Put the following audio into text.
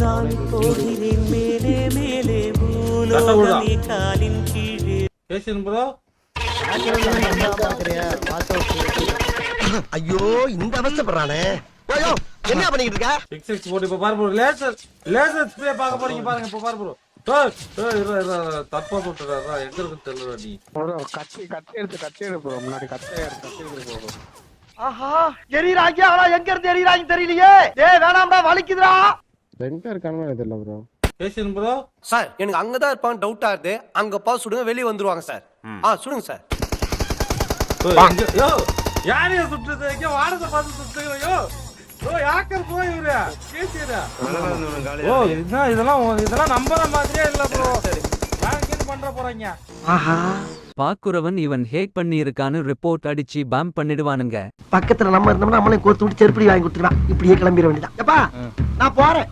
நான் போகிறேன் மேலே மேலே பூலோகமே காலின் கீழே. பேசுங்க ப்ரோ. ஐயோ இந்த அவஸ்தைப்படுறானே. ஐயோ என்ன பண்ணிட்டு இருக்க? 6 போட்டு இப்ப பாரு ப்ரோ. லேசர் ஸ்ப்ரே பார்க்க போறீங்க பாருங்க இப்ப பாரு ப்ரோ. தப்பா சொல்றா எங்க இருக்குன்னு தெரியல நீ. கட்டி எடுத்து ப்ரோ. முன்னாடி கட்டி எடுத்து ப்ரோ. ஆஹா எரிறாங்க. அவளா எங்க இருந்து எரிறாங்க தெரியலையே. டேய் வேணாம்டா வலிக்குதுடா. ரெண்டா இருக்கானே தெரியல ப்ரோ. பேசுங்க ப்ரோ. சார் எனக்கு அங்கதான் இருப்பான் டவுட்டா இருக்கு. அங்க பா சுடுங்க வெளிய வந்துருவாங்க சார். சுடுங்க சார். யோ யாரைய சுட்டுது? இங்க வாடத்தை பார்த்து சுட்டுங்க. யோ ப்ரோ யாக்கர் ப்ரோ இவரு கேசியடா. ஓ இதெல்லாம் நம்பற மாதிரியே இல்ல ப்ரோ. யாருக்கு என்ன பண்ற போறீங்க? ஆஹா பாக்குறவன் இவன் ஹேக் பண்ணி இருக்கான்னு ரிப்போர்ட் அடிச்சு பாம் பண்ணிடுவானுங்க. பக்கத்துல நம்ம இருந்தோம்னா நம்மளே கோத்து விட்டு செருப்படி வாங்கி கொடுத்துக்கலாம். இப்படியே கிளம்பிட வேண்டியதான். எப்பா நான் போறேன்.